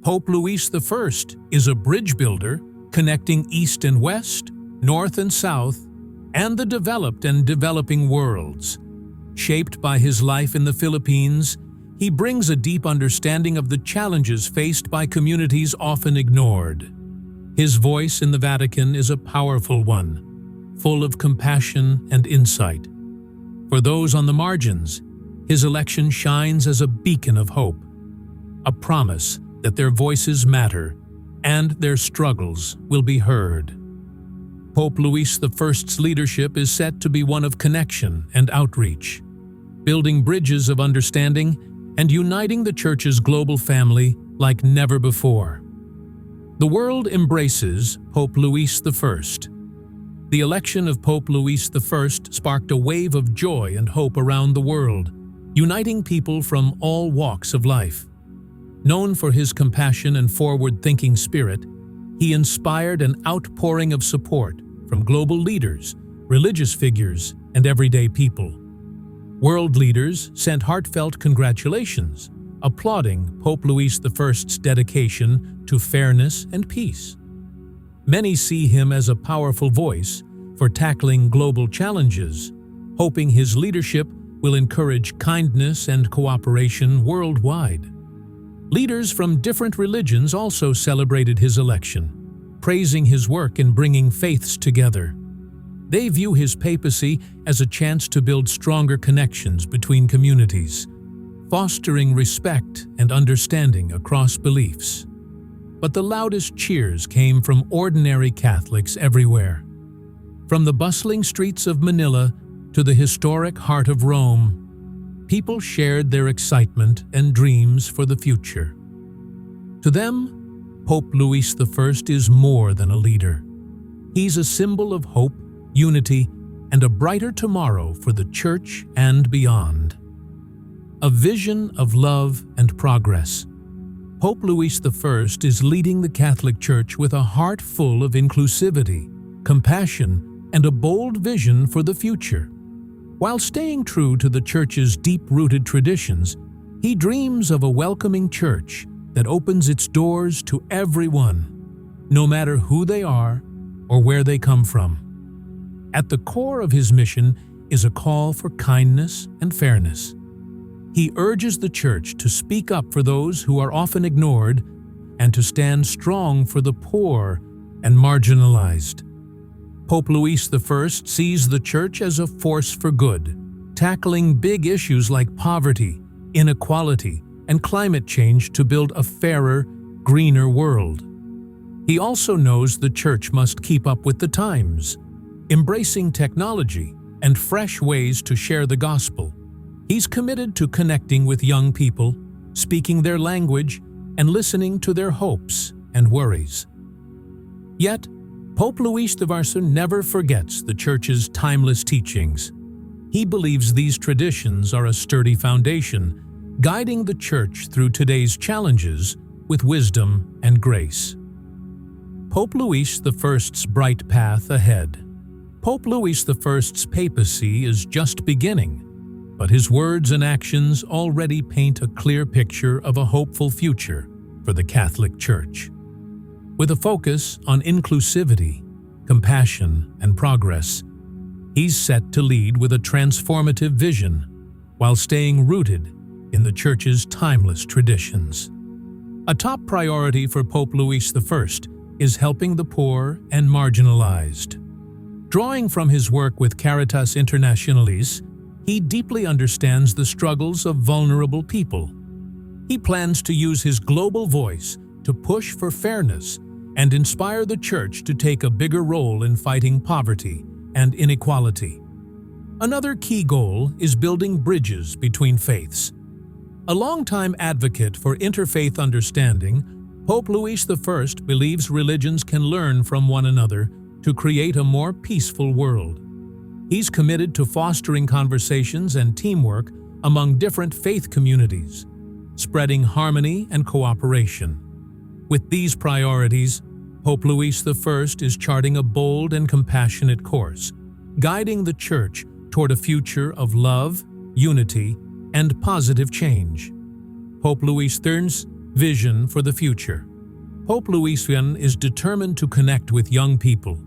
Pope Louis I is a bridge builder connecting East and West, North and South, and the developed and developing worlds. Shaped by his life in the Philippines, he brings a deep understanding of the challenges faced by communities often ignored. His voice in the Vatican is a powerful one, full of compassion and insight. For those on the margins, his election shines as a beacon of hope, a promise that their voices matter and their struggles will be heard. Pope Louis I's leadership is set to be one of connection and outreach, building bridges of understanding and uniting the Church's global family like never before. The world embraces Pope Louis I. The election of Pope Louis I sparked a wave of joy and hope around the world, uniting people from all walks of life. Known for his compassion and forward-thinking spirit, he inspired an outpouring of support from global leaders, religious figures, and everyday people. World leaders sent heartfelt congratulations, applauding Pope Louis I's dedication to fairness and peace. Many see him as a powerful voice for tackling global challenges, hoping his leadership will encourage kindness and cooperation worldwide. Leaders from different religions also celebrated his election, praising his work in bringing faiths together. They view his papacy as a chance to build stronger connections between communities, fostering respect and understanding across beliefs. But the loudest cheers came from ordinary Catholics everywhere. From the bustling streets of Manila to the historic heart of Rome, people shared their excitement and dreams for the future. To them, Pope Louis I is more than a leader. He's a symbol of hope, unity, and a brighter tomorrow for the Church and beyond. A vision of love and progress. Pope Louis I is leading the Catholic Church with a heart full of inclusivity, compassion, and a bold vision for the future. While staying true to the Church's deep-rooted traditions, he dreams of a welcoming Church that opens its doors to everyone, no matter who they are or where they come from. At the core of his mission is a call for kindness and fairness. He urges the Church to speak up for those who are often ignored and to stand strong for the poor and marginalized. Pope Louis I sees the Church as a force for good, tackling big issues like poverty, inequality, and climate change to build a fairer, greener world. He also knows the Church must keep up with the times, embracing technology and fresh ways to share the gospel. He's committed to connecting with young people, speaking their language, and listening to their hopes and worries. Yet, Pope Louis XIV never forgets the Church's timeless teachings. He believes these traditions are a sturdy foundation, guiding the Church through today's challenges with wisdom and grace. Pope Louis I's bright path ahead. Pope Louis I's papacy is just beginning, but his words and actions already paint a clear picture of a hopeful future for the Catholic Church. With a focus on inclusivity, compassion, and progress, he's set to lead with a transformative vision while staying rooted in the Church's timeless traditions. A top priority for Pope Louis I is helping the poor and marginalized. Drawing from his work with Caritas Internationalis, he deeply understands the struggles of vulnerable people. He plans to use his global voice to push for fairness and inspire the Church to take a bigger role in fighting poverty and inequality. Another key goal is building bridges between faiths. A longtime advocate for interfaith understanding, Pope Louis I believes religions can learn from one another to create a more peaceful world. He's committed to fostering conversations and teamwork among different faith communities, spreading harmony and cooperation. With these priorities, Pope Louis I is charting a bold and compassionate course, guiding the Church toward a future of love, unity, and positive change. Pope Louis IX's vision for the future. Pope Lucian is determined to connect with young people,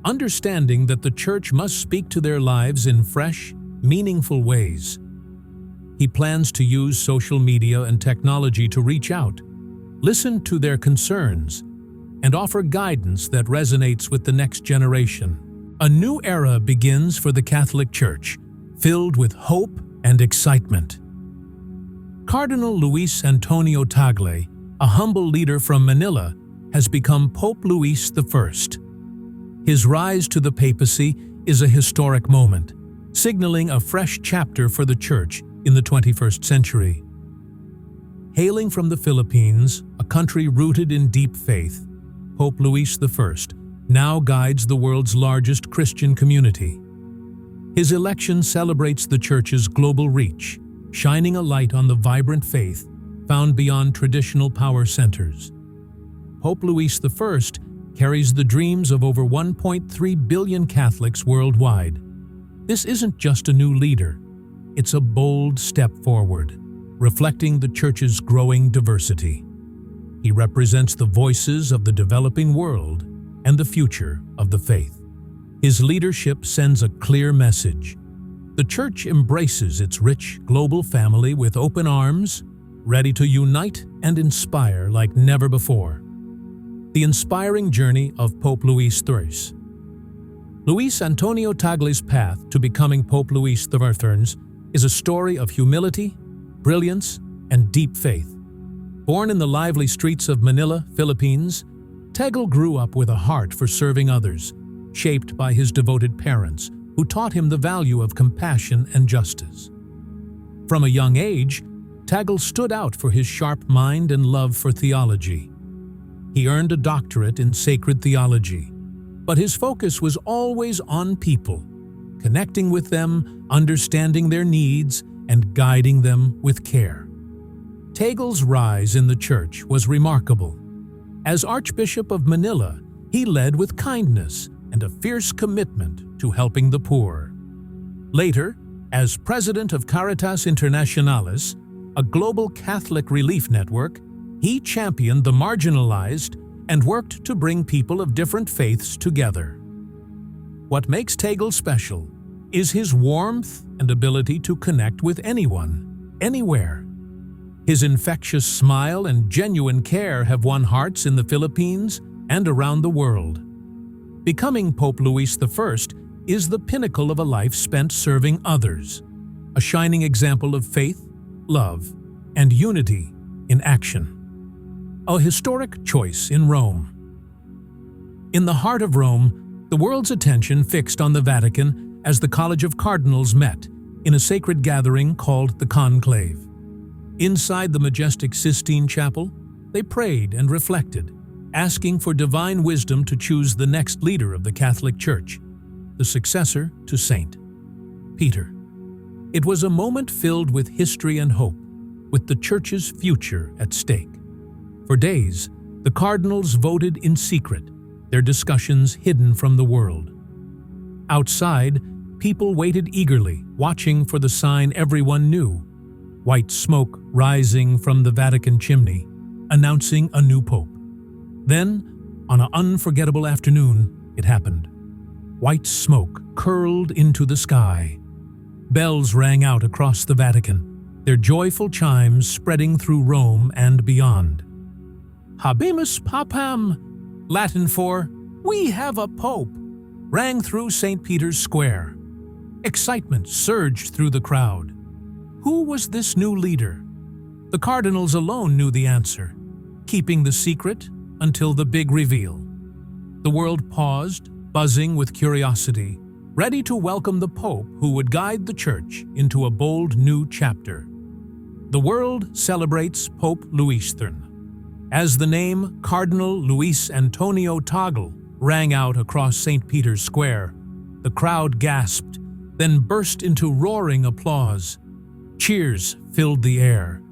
understanding that the Church must speak to their lives in fresh, meaningful ways. He plans to use social media and technology to reach out, listen to their concerns, and offer guidance that resonates with the next generation. A new era begins for the Catholic Church, filled with hope and excitement. Cardinal Luis Antonio Tagle, a humble leader from Manila, has become Pope Luis I. His rise to the papacy is a historic moment, signaling a fresh chapter for the Church in the 21st century. Hailing from the Philippines, a country rooted in deep faith, Pope Luis I now guides the world's largest Christian community. His election celebrates the Church's global reach, shining a light on the vibrant faith found beyond traditional power centers. Pope Luis I carries the dreams of over 1.3 billion Catholics worldwide. This isn't just a new leader, it's a bold step forward, reflecting the Church's growing diversity. He represents the voices of the developing world and the future of the faith. His leadership sends a clear message. The Church embraces its rich global family with open arms, ready to unite and inspire like never before. The inspiring journey of Pope Luis I. Luis Antonio Tagle's path to becoming Pope Luis I is a story of humility, brilliance, and deep faith. Born in the lively streets of Manila, Philippines, Tagle grew up with a heart for serving others, shaped by his devoted parents, who taught him the value of compassion and justice. From a young age, Tagle stood out for his sharp mind and love for theology. He earned a doctorate in sacred theology, but his focus was always on people, connecting with them, understanding their needs, and guiding them with care. Tagle's rise in the Church was remarkable. As Archbishop of Manila, he led with kindness and a fierce commitment to helping the poor. Later, as president of Caritas Internationalis, a global Catholic relief network, he championed the marginalized and worked to bring people of different faiths together. What makes Tagle special is his warmth and ability to connect with anyone, anywhere. His infectious smile and genuine care have won hearts in the Philippines and around the world. Becoming Pope Luis I is the pinnacle of a life spent serving others, a shining example of faith, love, and unity in action. A historic choice in Rome. In the heart of Rome, the world's attention fixed on the Vatican as the College of Cardinals met in a sacred gathering called the Conclave. Inside the majestic Sistine Chapel, they prayed and reflected, asking for divine wisdom to choose the next leader of the Catholic Church, the successor to Saint Peter. It was a moment filled with history and hope, with the Church's future at stake. For days, the cardinals voted in secret, their discussions hidden from the world. Outside, people waited eagerly, watching for the sign everyone knew: white smoke rising from the Vatican chimney, announcing a new pope. Then, on an unforgettable afternoon, it happened. White smoke curled into the sky. Bells rang out across the Vatican, their joyful chimes spreading through Rome and beyond. Habemus Papam, Latin for "We have a pope," rang through St. Peter's Square. Excitement surged through the crowd. Who was this new leader? The cardinals alone knew the answer, keeping the secret until the big reveal. The world paused, buzzing with curiosity, ready to welcome the Pope who would guide the Church into a bold new chapter. The world celebrates Pope Luis I. As the name Cardinal Luis Antonio Tagle rang out across St. Peter's Square, the crowd gasped, then burst into roaring applause. Cheers filled the air,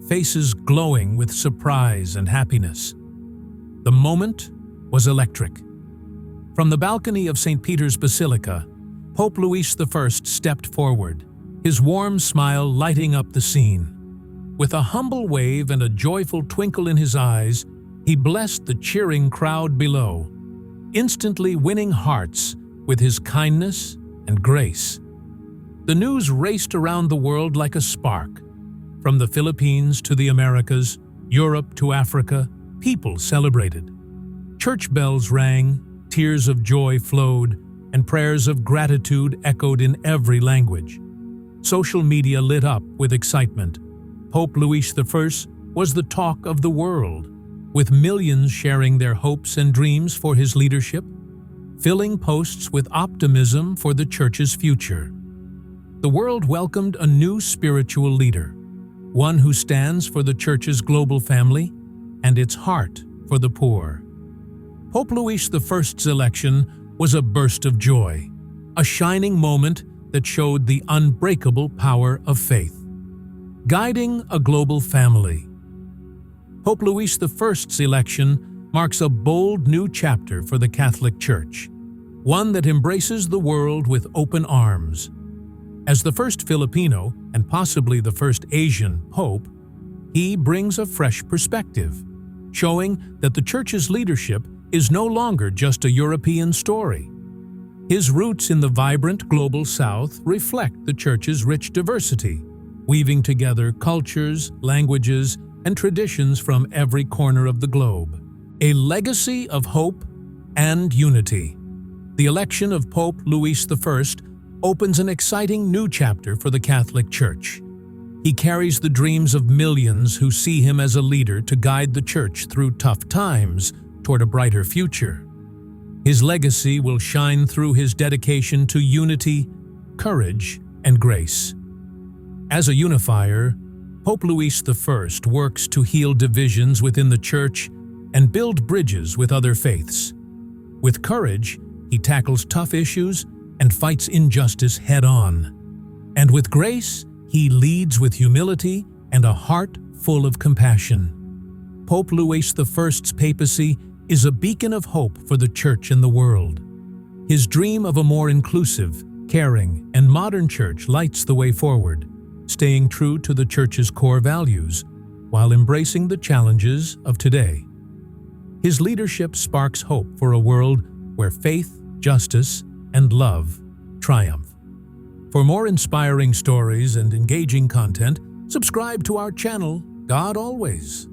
faces glowing with surprise and happiness. The moment was electric. From the balcony of St. Peter's Basilica, Pope Luis I stepped forward, his warm smile lighting up the scene. With a humble wave and a joyful twinkle in his eyes, he blessed the cheering crowd below, instantly winning hearts with his kindness and grace. The news raced around the world like a spark. From the Philippines to the Americas, Europe to Africa, people celebrated. Church bells rang, tears of joy flowed, and prayers of gratitude echoed in every language. Social media lit up with excitement. Pope Louis I was the talk of the world, with millions sharing their hopes and dreams for his leadership, filling posts with optimism for the Church's future. The world welcomed a new spiritual leader, one who stands for the Church's global family and its heart for the poor. Pope Louis I's election was a burst of joy, a shining moment that showed the unbreakable power of faith. Guiding a global family. Pope Louis I's election marks a bold new chapter for the Catholic Church, one that embraces the world with open arms. As the first Filipino, and possibly the first Asian, pope, he brings a fresh perspective, showing that the Church's leadership is no longer just a European story. His roots in the vibrant global South reflect the Church's rich diversity, weaving together cultures, languages, and traditions from every corner of the globe. A legacy of hope and unity. The election of Pope Louis I opens an exciting new chapter for the Catholic Church. He carries the dreams of millions who see him as a leader to guide the Church through tough times toward a brighter future. His legacy will shine through his dedication to unity, courage, and grace. As a unifier, Pope Louis I works to heal divisions within the Church and build bridges with other faiths. With courage, he tackles tough issues and fights injustice head-on. And with grace, he leads with humility and a heart full of compassion. Pope Louis I's papacy is a beacon of hope for the Church and the world. His dream of a more inclusive, caring, and modern Church lights the way forward, staying true to the Church's core values while embracing the challenges of today. His leadership sparks hope for a world where faith, justice, and love triumph. For more inspiring stories and engaging content, subscribe to our channel, God Always.